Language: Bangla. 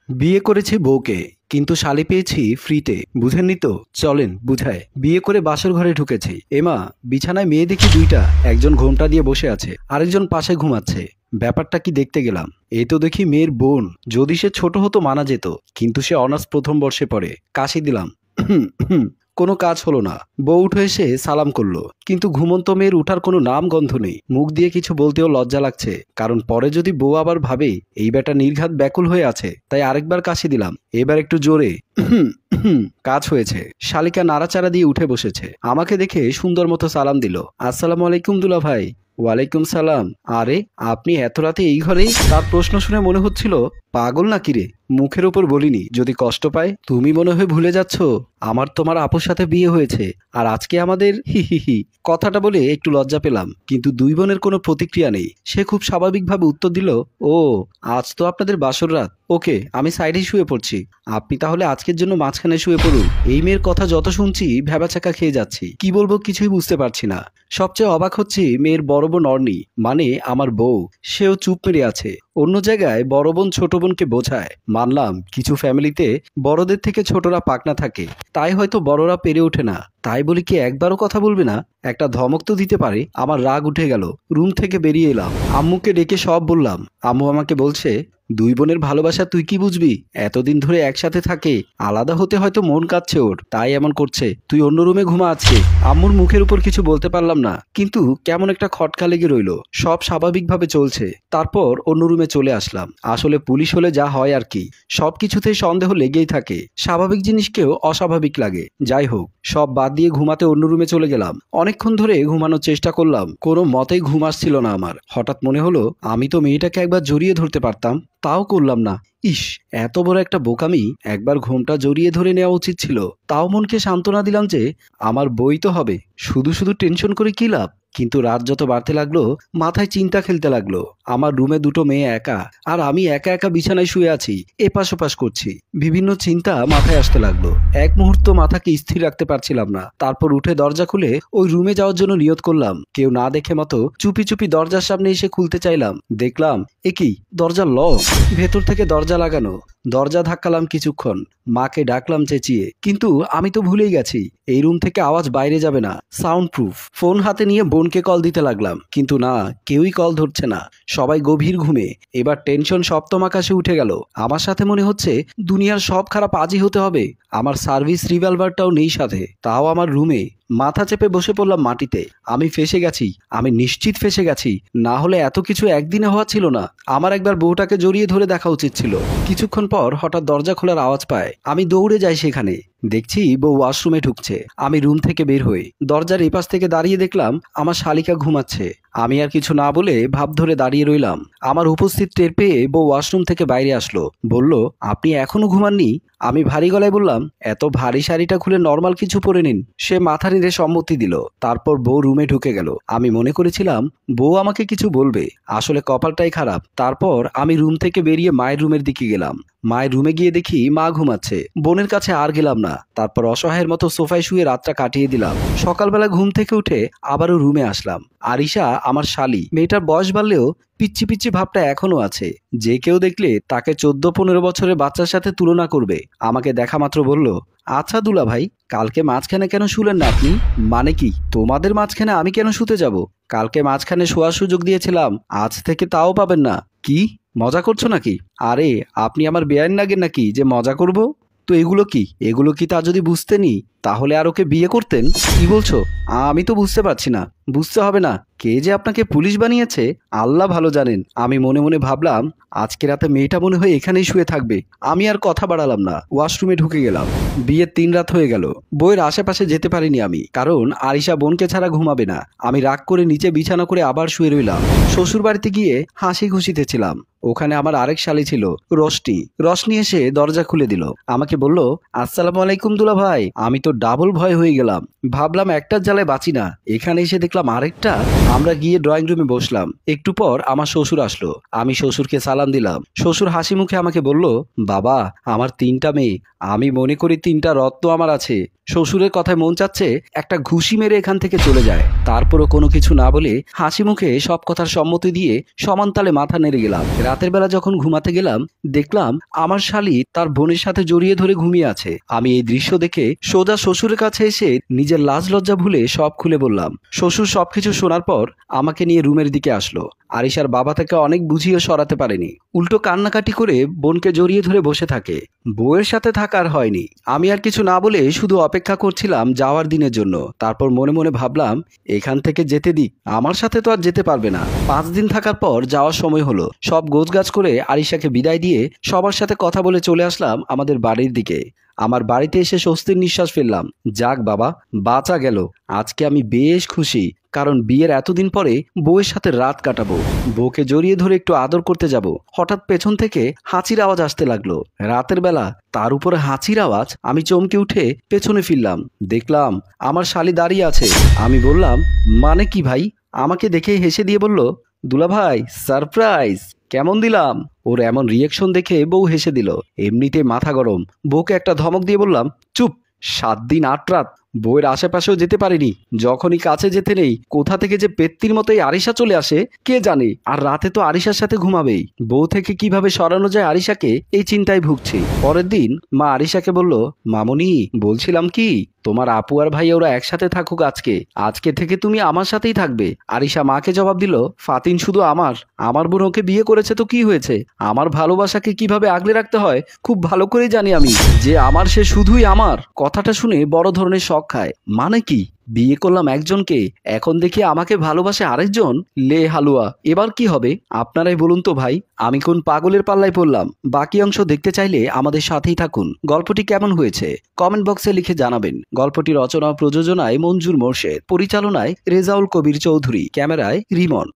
বিয়ে করেছি বউকে, কিন্তু শালি পেয়েছি ফ্রিতে। বুঝেননি তো? চলেন বুঝায়। বিয়ে করে বাসর ঘরে ঢুকেছি। এমা, বিছানায় মেয়ে দেখি দুইটা। একজন ঘোমটা দিয়ে বসে আছে, আরেকজন পাশে ঘুমাচ্ছে। ব্যাপারটা কি দেখতে গেলাম, এই তো দেখি মেয়ের বোন। যদি সে ছোট হতো মানা যেত, কিন্তু সে অনার্স প্রথম বর্ষে পড়ে। কাশি দিলাম। কোনো কাজ হলো না। বউ উঠে এসে সালাম করলো, কিন্তু ঘুমন্ত মেয়ের উঠার কোনো নাম গন্ধ নেই। মুখ দিয়ে কিছু বলতেও লজ্জা লাগছে, কারণ পরে যদি বউ আবার ভাবে এই বেটা নির্ঘাত ব্যাকুল হয়ে আছে। তাই আরেকবার কাশি দিলাম, এবার একটু জোরে। কাজ হয়েছে। শালিকা নাড়াচাড়া দিয়ে উঠে বসেছে। আমাকে দেখে সুন্দর মতো সালাম দিল। আসসালামু আলাইকুম দুলা ভাই। ওয়ালাইকুম সালাম। আরে, আপনি এত রাতে এই ঘরেই? তার প্রশ্ন শুনে মনে হচ্ছিল পাগল নাকি রে। মুখের ওপর বলিনি, যদি কষ্ট পায়। তুমি মনে হয় ভুলে যাচ্ছ, আমার তোমার আপুর সাথে বিয়ে হয়েছে, আর আজকে আমাদের হি হি হি। কথাটা বলে একটু লজ্জা পেলাম, কিন্তু দুই বোনের কোনো প্রতিক্রিয়া নেই। সে খুব স্বাভাবিকভাবে উত্তর দিল, ও আজ তো আপনাদের বাসর রাত। ওকে, আমি সাইডে শুয়ে পড়ছি। আপনি তাহলে আজকের জন্য মাঝখানে শুয়ে পড়ুন। এই মেয়ের কথা যত শুনছি ভ্যাবাচাকা খেয়ে যাচ্ছি। কি বলবো কিছুই বুঝতে পারছি না। সবচেয়ে অবাক হচ্ছি মেয়ের বড় বোন অর্নি, মানে আমার বউ, সেও চুপ মেরে আছে। অন্য জায়গায় বড় বোন ছোট বোনকে বোঝায়। মানলাম কিছু ফ্যামিলিতে বড়দের থেকে ছোটরা পাকনা থাকে, তাই হয়তো বড়রা পেরে ওঠে না। তাই বলি কি একবারও কথা বলবে না? একটা ধমক তো দিতে পারে। আমার রাগ উঠে গেল। রুম থেকে বেরিয়ে এলাম, আম্মুকে ডেকে সব বললাম। আম্মু আমাকে বলছে, দুই বোনের ভালোবাসা তুই কি বুঝবি? এতদিন ধরে একসাথে থাকে, আলাদা হতে হয়তো মন কাঁদছে ওর, তাই এমন করছে। তুই অন্য রুমে ঘুমা আজকে। আম্মুর মুখের উপর কিছু বলতে পারলাম না, কিন্তু কেমন একটা খটকা লেগে রইল। সব স্বাভাবিকভাবে চলছে। তারপর অন্য রুমে চলে আসলাম। আসলে পুলিশ হলে যা হয় আর কি, সবকিছুতেই সন্দেহ লেগেই থাকে। স্বাভাবিক জিনিসকেও অস্বাভাবিক লাগে। যাই হোক, সব বাদ দিয়ে ঘুমাতে অন্য রুমে চলে গেলাম। অনেকক্ষণ ধরে ঘুমানোর চেষ্টা করলাম, কোনো মতেই ঘুম আসছিল না আমার। হঠাৎ মনে হলো আমি তো মেয়েটাকে একবার জড়িয়ে ধরতে পারতাম, তাও করলাম না। ইস, এত বড় একটা বোকামি। একবার ঘুমটা জড়িয়ে ধরে নেওয়া উচিত ছিল। তাও মনকে সান্ত্বনা দিলাম যে আমার বই তো হবে, শুধু শুধু টেনশন করে কি লাভ। কিন্তু রাত যত বাড়তে লাগলো, মাথায় চিন্তা খেলতে লাগলো। আমার রুমে দুটো মেয়ে একা, আর আমি একা একা বিছানায় শুয়ে আছি, এপাশ ওপাশ করছি। বিভিন্ন চিন্তা মাথায় আসতে লাগলো। এক মুহূর্ত মাথাকে স্থির রাখতে পারছিলাম না। তারপর উঠে দরজা খুলে ওই রুমে যাওয়ার জন্য নিয়ত করলাম। কেউ না দেখে মতো চুপি চুপি দরজার সামনে এসে খুলতে চাইলাম। দেখলাম এ কি, দরজা লক। ভেতর থেকে দরজা লাগানো। দরজা ধাক্কালাম কিছুক্ষণ, মাকে ডাকলাম চেঁচিয়ে, কিন্তু আমি তো ভুলেই গেছি এই রুম থেকে আওয়াজ বাইরে যাবে না, সাউন্ড প্রুফ। ফোন হাতে নিয়ে বোনকে কল দিতে লাগলাম, কিন্তু না, কেউই কল ধরছে না। সবাই গভীর ঘুমে। এবার টেনশন সপ্তম আকাশে উঠে গেল। আমার সাথে মনে হচ্ছে দুনিয়ার সব খারাপ আজই হতে হবে। আমার সার্ভিস রিভলভারটাও নেই সাথে, তাও আমার রুমে। মাথা চেপে বসে পড়লাম মাটিতে। আমি ফেসে গেছি, আমি নিশ্চিত ফেসে গেছি। না হলে এত কিছু একদিনে হওয়া ছিল না। আমার একবার বউটাকে জড়িয়ে ধরে দেখা উচিত ছিল। কিছুক্ষণ পর হঠাৎ দরজা খোলার আওয়াজ পায়। আমি দৌড়ে যাই সেখানে। দেখছি বউ ওয়াশরুমে ঢুকছে। আমি রুম থেকে বের হই। দরজার এপাশ থেকে দাঁড়িয়ে দেখলাম আমার শালিকা ঘুমাচ্ছে। আমি আর কিছু না বলে ভাব ধরে দাঁড়িয়ে রইলাম। আমার উপস্থিত টের পেয়ে বউ ওয়াশরুম থেকে বাইরে আসলো। বলল, আপনি এখনো ঘুমাননি? আমি ভারী গলায় বললাম, এত ভারী শাড়িটা খুলে নর্মাল কিছু পরে নিন। সে মাথা নেড়ে সম্মতি দিল। তারপর বউ রুমে ঢুকে গেল। আমি মনে করেছিলাম বউ আমাকে কিছু বলবে, আসলে কপালটাই খারাপ। তারপর আমি রুম থেকে বেরিয়ে মায়ের রুমের দিকে গেলাম। মায়ের রুমে গিয়ে দেখি মা ঘুমাচ্ছে। বোনের কাছে আর গেলাম না। তারপর অসহায়ের মতো সোফায় শুয়ে রাতটা কাটিয়ে দিলাম। সকালবেলা ঘুম থেকে উঠে আবারও রুমে আসলাম। আরিশা আমার শালি, মেয়েটার বয়স বাড়লেও পিচ্ছি পিচ্ছি ভাবটা এখনো আছে। যে কেউ দেখলে তাকে 14-15 বছরের বাচ্চার সাথে তুলনা করবে। আমাকে দেখা মাত্র বলল, আচ্ছা দুলা ভাই, কালকে মাঝখানে কেন শুলেন না আপনি? মানে কি, তোমাদের মাঝখানে আমি কেন শুতে যাব? কালকে মাঝখানে শোয়ার সুযোগ দিয়েছিলাম, আজ থেকে তাও পাবেন না। কি, মজা করছো নাকি? আরে, আপনি আমার বেআইন লাগেন নাকি যে মজা করব? তো এগুলো কি তা যদি বুঝতেনি, তাহলে আর ওকে বিয়ে করতেন? কি বলছো? আমি তো বুঝতে পারছি না। বুঝতে হবে না। কে যে আপনাকে পুলিশ বানিয়েছে আল্লাহ ভালো জানেন। আমি মনে মনে ভাবলাম আজকে রাতে মেয়েটা মনে হয় এখানেই শুয়ে থাকবে। আমি আর কথা বাড়ালাম না, ওয়াশরুমে ঢুকে গেলাম। বিয়ের 3 রাত হয়ে গেল। বইয়ের আশেপাশে যেতে পারিনি আমি, কারণ আরিশা বোনকে ছাড়া ঘুমাবে না। আমি রাগ করে নিচে বিছানা করে আবার শুয়ে রইলাম। শ্বশুর বাড়িতে গিয়ে হাসি খুশিতে ছিলাম। ওখানে আমার আরেক শালি ছিল, রোশনি। রশনি এসে দরজা খুলে দিল। আমাকে বলল, আসসালামু আলাইকুম দুলা ভাই। আমি তো ডাবল ভয় হয়ে গেলাম। ভাবলাম একটার জ্বালায় বাঁচি না, এখানে এসে দেখলাম আরেকটা। আমরা গিয়ে ড্রয়িং রুমে বসলাম। একটু পর আমার শ্বশুর আসলো। আমি শ্বশুরকে সালাম দিলাম। শ্বশুর হাসি মুখে আমাকে বলল, বাবা আমার 3টা মেয়ে, আমি মনে করি 3টা রত্ন আমার আছে। শ্বশুরের কথায় মন চাচ্ছে একটা ঘুষি মেরে এখান থেকে চলে যায়। তারপরও কোনো কিছু না বলে হাসি মুখে সব কথার সম্মতি দিয়ে সমান তালে মাথা নেড়ে গেলাম। রাতের বেলা যখন ঘুমাতে গেলাম দেখলাম আমার শালি তার বোনের সাথে জড়িয়ে ধরে ঘুমিয়ে আছে। আমি এই দৃশ্য দেখে সোজা শ্বশুরের কাছে এসে নিজের লাজ লজ্জা ভুলে সব খুলে বললাম। শ্বশুর সবকিছু শোনার পর আমাকে নিয়ে রুমের দিকে আসলো। আরিশার বাবা তাকে অনেক বুঝিয়ে সরাতে পারেনি, উল্টো কান্নাকাটি করে বোনকে জড়িয়ে ধরে বসে থাকে। বউয়ের সাথে থাকার হয়নি। আমি আর কিছু না বলে শুধু অপেক্ষা করছিলাম যাওয়ার দিনের জন্য। তারপর মনে মনে ভাবলাম এখান থেকে যেতে দিক, আমার সাথে তো আর যেতে পারবে না। 5 দিন থাকার পর যাওয়ার সময় হলো। সব গোছগাছ করে আরিশাকে বিদায় দিয়ে সবার সাথে কথা বলে চলে আসলাম আমাদের বাড়ির দিকে। আমার বাড়িতে এসে স্বস্তির নিঃশ্বাস ফেললাম। যাক বাবা, বাঁচা গেল। আজকে আমি বেশ খুশি, কারণ বিয়ের এতদিন পরে বউয়ের সাথে রাত কাটাবো। বউকে জড়িয়ে ধরে একটু আদর করতে যাব, হঠাৎ পেছন থেকে হাঁচির আওয়াজ আসতে লাগলো। রাতের বেলা, তার উপরে হাঁচির আওয়াজ। আমি চমকে উঠে পেছনে ফিরলাম, দেখলাম আমার শালি দাঁড়িয়ে আছে। আমি বললাম, মানে কি ভাই? আমাকে দেখে হেসে দিয়ে বলল, দুলা ভাই সারপ্রাইজ কেমন দিলাম? ওর এমন রিয়েকশন দেখে বউ হেসে দিল। এমনিতে মাথা গরম। বউকে একটা ধমক দিয়ে বললাম, চুপ। 7 দিন 8 রাত বউয়ের আশেপাশেও যেতে পারিনি। যখনই কাছে যেতে নেই, কোথা থেকে যে পেত্তির মতো এই আরিশা চলে আসে কে জানে। আর রাতে তো আরিশার সাথে ঘুমাবেই। বউ থেকে কিভাবে সরানো যায় আরিশাকে, এই চিন্তায় ভুগছি। পরের দিন মা আরিশাকে বলল, মামুনি বলছিলাম কি, তোমার আপু আর ভাই ওরা একসাথে থাকুক আজকে থেকে তুমি আমার সাথেই থাকবে। আরিশা মাকে জবাব দিল, ফাতিন শুধু আমার বোন ওকে বিয়ে করেছে তো কি হয়েছে? আমার ভালোবাসাকে কিভাবে আগলে রাখতে হয় খুব ভালো করে জানি আমি। যে আমার সে শুধুই আমার। কথাটা শুনে বড় ধরনের শক খায়। মানে কি? বিয়ে করলাম একজনকে, এখন দেখি আমাকে ভালোবাসে আরেকজন? লে হালুয়া, এবার কি হবে আপনারাই বলুন তো ভাই। আমি কোন পাগলের পাল্লায় পড়লাম? বাকি অংশ দেখতে চাইলে আমাদের সাথেই থাকুন। গল্পটি কেমন হয়েছে কমেন্ট বক্সে লিখে জানাবেন। গল্পটি রচনা ও প্রযোজনায় মঞ্জুর মোর্শেদ, পরিচালনায় রেজাউল কবির চৌধুরী, ক্যামেরায় রিমন।